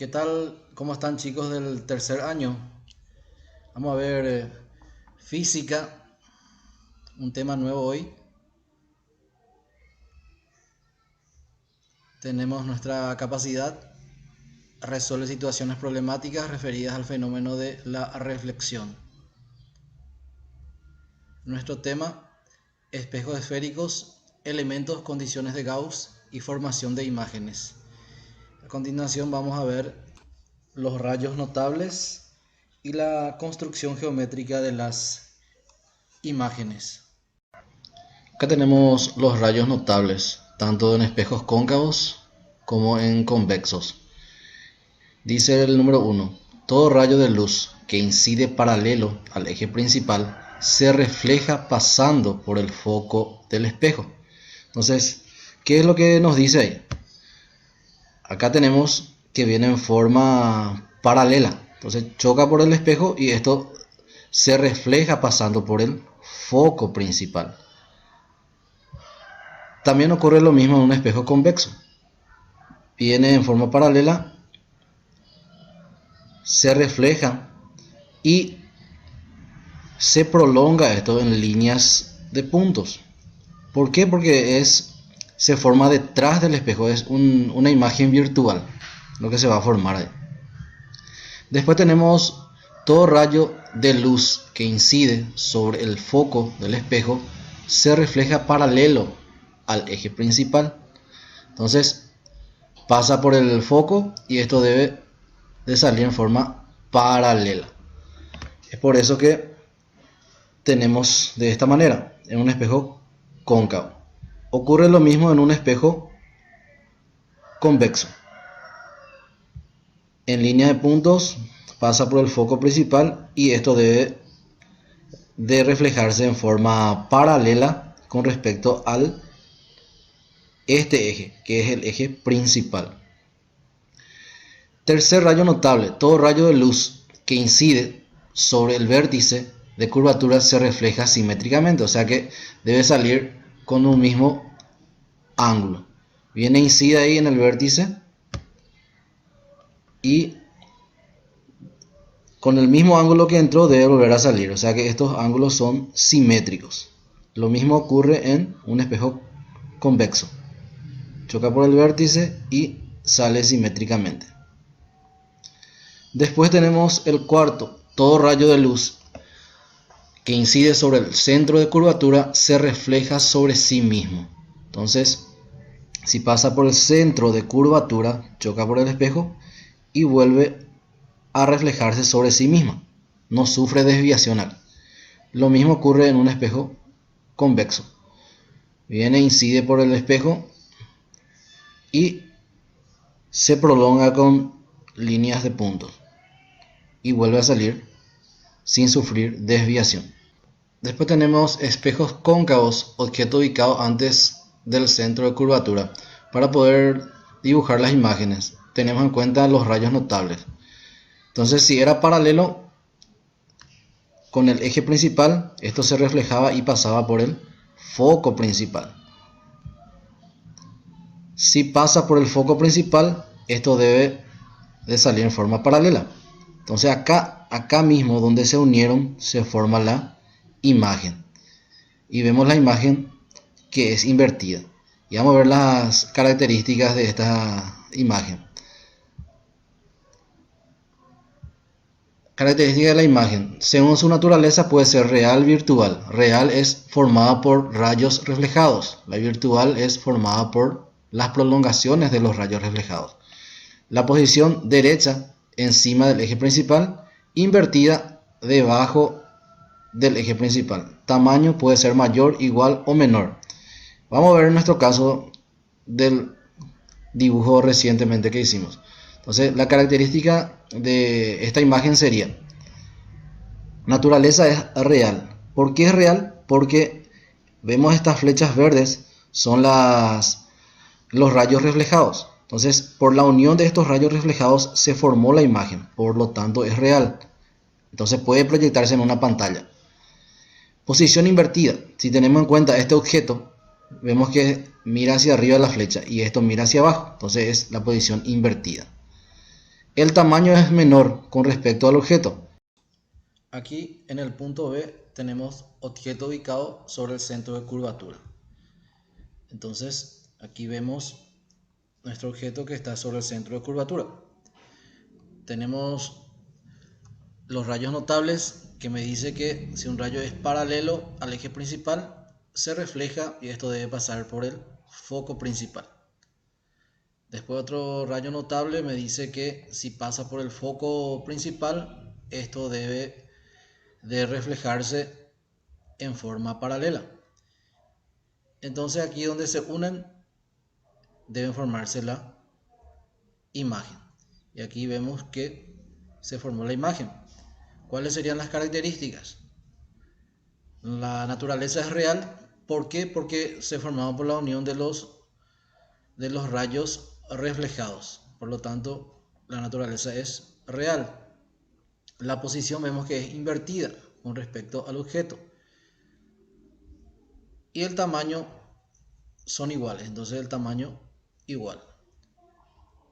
¿Qué tal? ¿Cómo están, chicos del tercer año? Vamos a ver física, un tema nuevo hoy. Tenemos nuestra capacidad, resuelve situaciones problemáticas referidas al fenómeno de la reflexión. Nuestro tema, espejos esféricos, elementos, condiciones de Gauss y formación de imágenes. A continuación vamos a ver los rayos notables y la construcción geométrica de las imágenes. Acá tenemos los rayos notables, tanto en espejos cóncavos como en convexos. Dice el número 1: todo rayo de luz que incide paralelo al eje principal se refleja pasando por el foco del espejo. Entonces, ¿qué es lo que nos dice ahí? Acá tenemos que viene en forma paralela. Entonces choca por el espejo y esto se refleja pasando por el foco principal. También ocurre lo mismo en un espejo convexo. Viene en forma paralela, se refleja y se prolonga esto en líneas de puntos. ¿Por qué? Porque se forma detrás del espejo, es una imagen virtual lo que se va a formar ahí. Después tenemos todo rayo de luz que incide sobre el foco del espejo se refleja paralelo al eje principal. Entonces pasa por el foco y esto debe de salir en forma paralela. Es por eso que tenemos de esta manera en un espejo cóncavo. Ocurre lo mismo en un espejo convexo. En línea de puntos pasa por el foco principal y esto debe de reflejarse en forma paralela con respecto al este eje, que es el eje principal. Tercer rayo notable: todo rayo de luz que incide sobre el vértice de curvatura se refleja simétricamente, o sea que debe salir con un mismo ángulo. Viene, incide ahí en el vértice y con el mismo ángulo que entró debe volver a salir, o sea que estos ángulos son simétricos. Lo mismo ocurre en un espejo convexo. Choca por el vértice y sale simétricamente. Después tenemos el cuarto: todo rayo de luz que incide sobre el centro de curvatura se refleja sobre sí mismo. Entonces, si pasa por el centro de curvatura, choca por el espejo y vuelve a reflejarse sobre sí misma. No sufre desviación acá. Lo mismo ocurre en un espejo convexo. Viene, incide por el espejo y se prolonga con líneas de puntos y vuelve a salir sin sufrir desviación. Después tenemos espejos cóncavos, objeto ubicado antes del centro de curvatura. Para poder dibujar las imágenes tenemos en cuenta los rayos notables. Entonces, si era paralelo con el eje principal, esto se reflejaba y pasaba por el foco principal. Si pasa por el foco principal, esto debe de salir en forma paralela. Entonces acá mismo donde se unieron se forma la imagen. Y vemos la imagen que es invertida. Y vamos a ver las características de esta imagen. Características de la imagen: según su naturaleza puede ser real, virtual. Real es formada por rayos reflejados. La virtual es formada por las prolongaciones de los rayos reflejados. La posición derecha encima del eje principal, invertida debajo del eje principal. Tamaño puede ser mayor, igual o menor. Vamos a ver en nuestro caso del dibujo recientemente que hicimos. Entonces, la característica de esta imagen sería: naturaleza es real. ¿Por qué es real? Porque vemos estas flechas verdes son los rayos reflejados. Entonces, por la unión de estos rayos reflejados se formó la imagen, por lo tanto es real. Entonces puede proyectarse en una pantalla. Posición invertida: si tenemos en cuenta este objeto, vemos que mira hacia arriba la flecha y esto mira hacia abajo, entonces es la posición invertida. el tamaño es menor con respecto al objeto. Aquí en el punto B tenemos objeto ubicado sobre el centro de curvatura. Entonces aquí vemos nuestro objeto que está sobre el centro de curvatura. Tenemos los rayos notables, que me dice que si un rayo es paralelo al eje principal, se refleja y esto debe pasar por el foco principal. Después otro rayo notable me dice que si pasa por el foco principal, esto debe de reflejarse en forma paralela. Entonces aquí donde se unen deben formarse la imagen. Y aquí vemos que se formó la imagen. ¿Cuáles serían las características? La naturaleza es real. ¿Por qué? Porque se formaba por la unión de los rayos reflejados. Por lo tanto, la naturaleza es real. La posición vemos que es invertida con respecto al objeto. Y el tamaño son iguales, entonces el tamaño igual.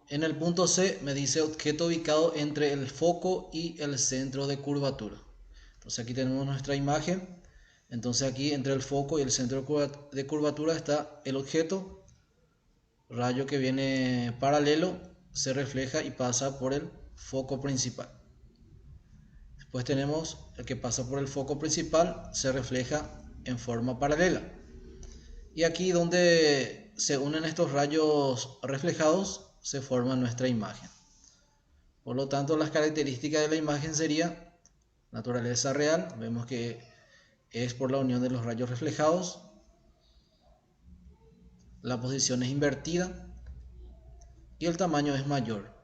En el punto C me dice objeto ubicado entre el foco y el centro de curvatura. Entonces aquí tenemos nuestra imagen. Entonces aquí entre el foco y el centro de curvatura está el objeto. Rayo que viene paralelo se refleja y pasa por el foco principal. Después tenemos el que pasa por el foco principal, se refleja en forma paralela. Y aquí donde se unen estos rayos reflejados, se forma nuestra imagen. Por lo tanto, las características de la imagen sería naturaleza real. Vemos que es por la unión de los rayos reflejados. La posición es invertida y el tamaño es mayor.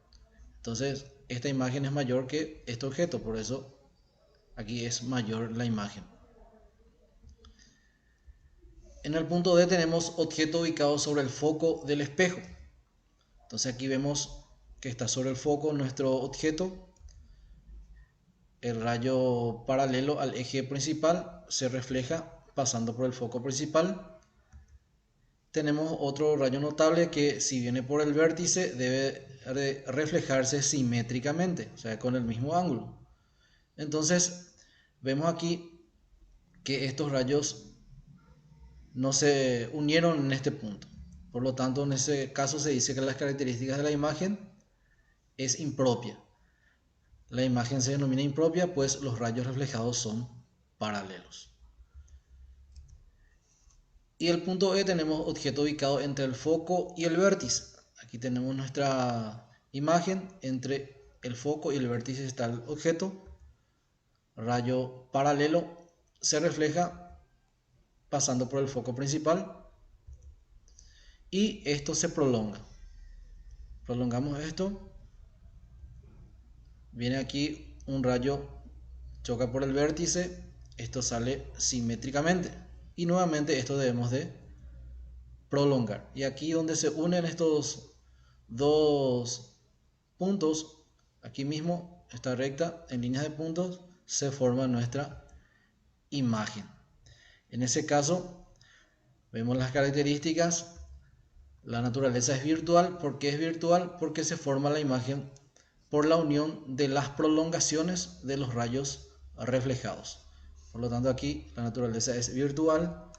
Entonces, esta imagen es mayor que este objeto, por eso aquí es mayor la imagen. En el punto D tenemos objeto ubicado sobre el foco del espejo. Entonces aquí vemos que está sobre el foco nuestro objeto. El rayo paralelo al eje principal se refleja pasando por el foco principal. Tenemos otro rayo notable que si viene por el vértice debe reflejarse simétricamente, o sea, con el mismo ángulo. Entonces vemos aquí que estos rayos no se unieron en este punto. Por lo tanto, en ese caso se dice que las características de la imagen es impropia. La imagen se denomina impropia, pues los rayos reflejados son paralelos. Y el punto E tenemos objeto ubicado entre el foco y el vértice. Aquí tenemos nuestra imagen, entre el foco y el vértice está el objeto. Rayo paralelo se refleja pasando por el foco principal. Y esto se prolonga. Prolongamos esto. Viene aquí un rayo, choca por el vértice. Esto sale simétricamente. Y nuevamente esto debemos de prolongar. Y aquí donde se unen estos dos puntos, aquí mismo, esta recta en líneas de puntos, se forma nuestra imagen. En ese caso, vemos las características. La naturaleza es virtual. ¿Por qué es virtual? Porque se forma la imagen por la unión de las prolongaciones de los rayos reflejados. Por lo tanto, aquí la naturaleza es virtual.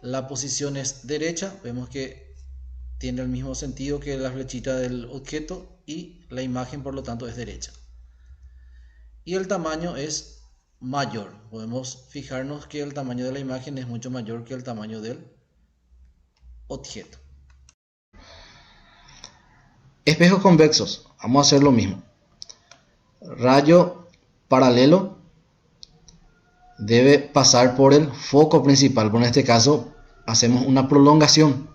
La posición es derecha. Vemos que tiene el mismo sentido que la flechita del objeto y la imagen, por lo tanto, es derecha. Y el tamaño es mayor. Podemos fijarnos que el tamaño de la imagen es mucho mayor que el tamaño del objeto. Espejos convexos, vamos a hacer lo mismo. Rayo paralelo debe pasar por el foco principal. Por en este caso hacemos una prolongación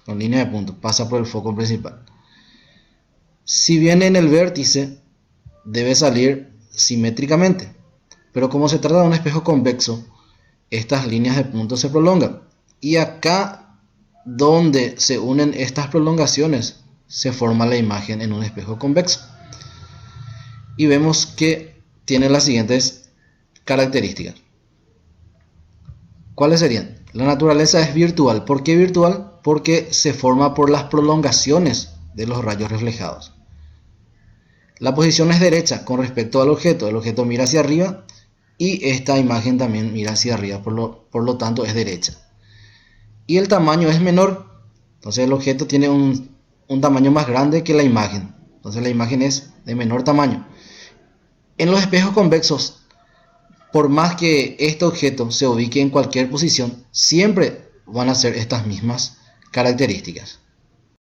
con línea de punto, pasa por el foco principal. Si viene en el vértice, debe salir simétricamente. Pero como se trata de un espejo convexo, estas líneas de punto se prolongan. Y acá donde se unen estas prolongaciones, se forma la imagen en un espejo convexo. Y vemos que tiene las siguientes características. ¿Cuáles serían? La naturaleza es virtual. ¿Por qué virtual? Porque se forma por las prolongaciones de los rayos reflejados. La posición es derecha con respecto al objeto. El objeto mira hacia arriba y esta imagen también mira hacia arriba, por lo tanto es derecha. Y el tamaño es menor, entonces el objeto tiene un tamaño más grande que la imagen. Entonces la imagen es de menor tamaño. En los espejos convexos, por más que este objeto se ubique en cualquier posición, siempre van a ser estas mismas características.